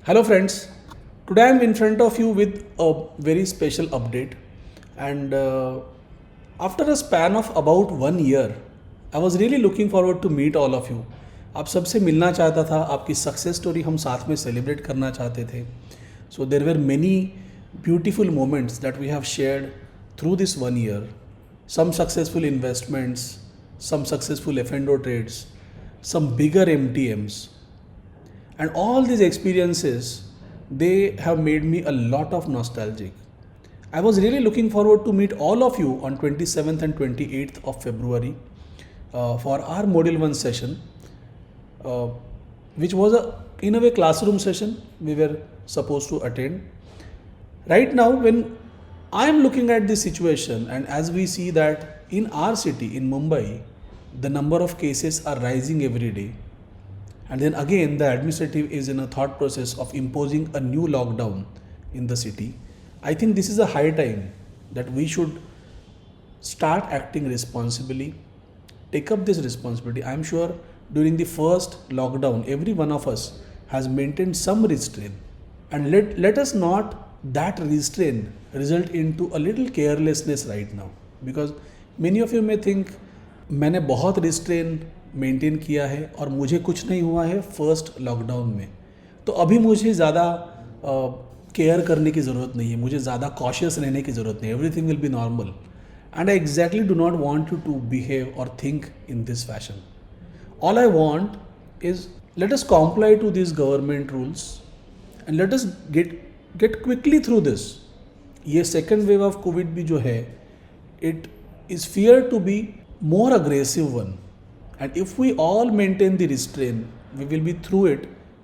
Hello friends, today I am in front of you with a very special update and after a span of about 1 year, I was really looking forward to meet all of you. आप सबसे मिलना चाहता था, आपकी success story हम साथ में celebrate करना चाहते थे. So there were many beautiful moments that we have shared through this 1 year. Some successful investments, some successful F&O trades, some bigger MTMs. And all these experiences, they have made me a lot of nostalgic. I was really looking forward to meet all of you on 27th and 28th of February for our Module 1 session, which was in a way classroom session we were supposed to attend. Right now, when I am looking at this situation and as we see that in our city, in Mumbai, the number of cases are rising every day. And then again, the administrative is in a thought process of imposing a new lockdown in the city. I think this is a high time that we should start acting responsibly, take up this responsibility. I'm sure during the first lockdown, every one of us has maintained some restraint. And let us not that restraint result into a little carelessness right now. Because many of you may think, मैंने बहुत restrain maintain किया है और मुझे कुछ नहीं हुआ है फर्स्ट लॉकडाउन में, तो अभी मुझे ज़्यादा केयर करने की ज़रूरत नहीं है, मुझे ज़्यादा कॉशियस रहने की ज़रूरत नहीं है, everything will be normal. And I exactly do not want you to behave और think in this fashion. All I want is let us comply to this government rules and let us get quickly through this. ये second wave of covid भी जो है, it is fear to be more aggressive one, and if we all maintain the restraint, we will be through it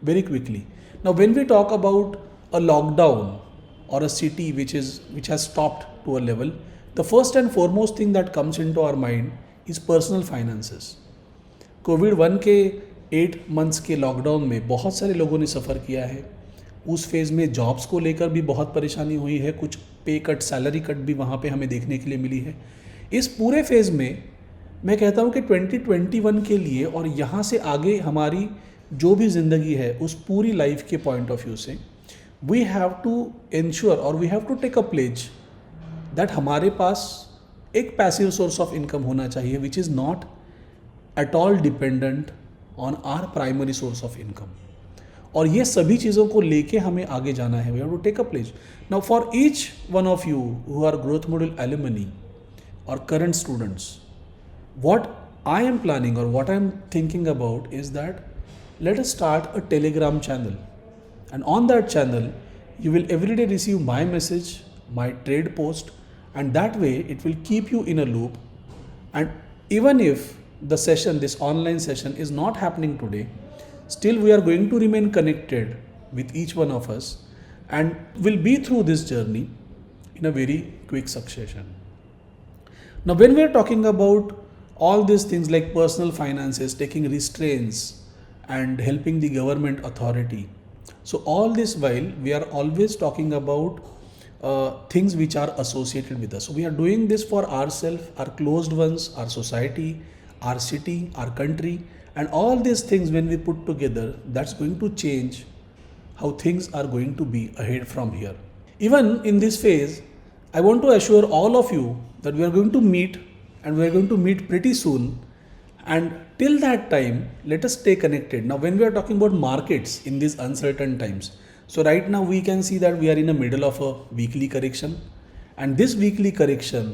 very quickly. Now when we talk about a lockdown or a city which has stopped to a level, the first and foremost thing that comes into our mind is personal finances. COVID-1 के 8 months के lockdown में बहुत सारे लोगों ने सफ़र किया है. उस फेज़ में जॉब्स को लेकर भी बहुत परेशानी हुई है, कुछ पे कट, सैलरी कट भी वहाँ पे हमें देखने के लिए मिली है. इस पूरे फेज़ में मैं कहता हूँ कि 2021 के लिए और यहाँ से आगे हमारी जो भी ज़िंदगी है उस पूरी लाइफ के पॉइंट ऑफ व्यू से वी हैव टू इंश्योर और we have to take a pledge that हमारे पास एक पैसिव सोर्स ऑफ इनकम होना चाहिए which is not at all dependent on our primary source of income. और ये सभी चीज़ों को लेके हमें आगे जाना है. We have to take a pledge. Now for each one of you who are growth module alumni और current students, what I am planning or what I am thinking about is that let us start a Telegram channel, and on that channel you will every day receive my message, my trade post, and that way it will keep you in a loop. And even if the session, this online session is not happening today, still we are going to remain connected with each one of us and will be through this journey in a very quick succession. Now when we are talking about all these things like personal finances, taking restraints and helping the government authority. So all this while we are always talking about things which are associated with us. So we are doing this for ourselves, our closed ones, our society, our city, our country, and all these things when we put together, that's going to change how things are going to be ahead from here. Even in this phase, I want to assure all of you that we are going to meet, and we are going to meet pretty soon, and till that time let us stay connected. Now when we are talking about markets in these uncertain times, so right now we can see that we are in the middle of a weekly correction, and this weekly correction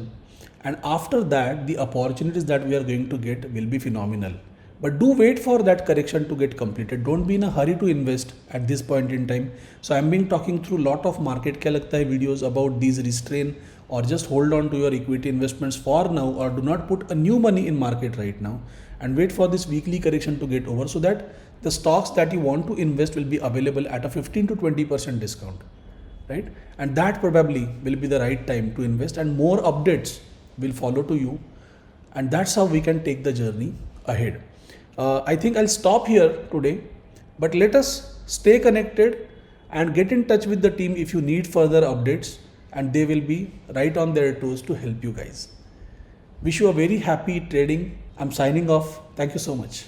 and after that the opportunities that we are going to get will be phenomenal. But do wait for that correction to get completed. Don't be in a hurry to invest at this point in time. So I'm been talking through lot of market kya lagta hai videos about these restraint, or just hold on to your equity investments for now, or do not put a new money in market right now and wait for this weekly correction to get over, so that the stocks that you want to invest will be available at a 15 to 20% discount, right? And that probably will be the right time to invest, and more updates will follow to you, and that's how we can take the journey ahead. I think I'll stop here today, but let us stay connected and get in touch with the team if you need further updates, and they will be right on their toes to help you guys. Wish you a very happy trading. I'm signing off. Thank you so much.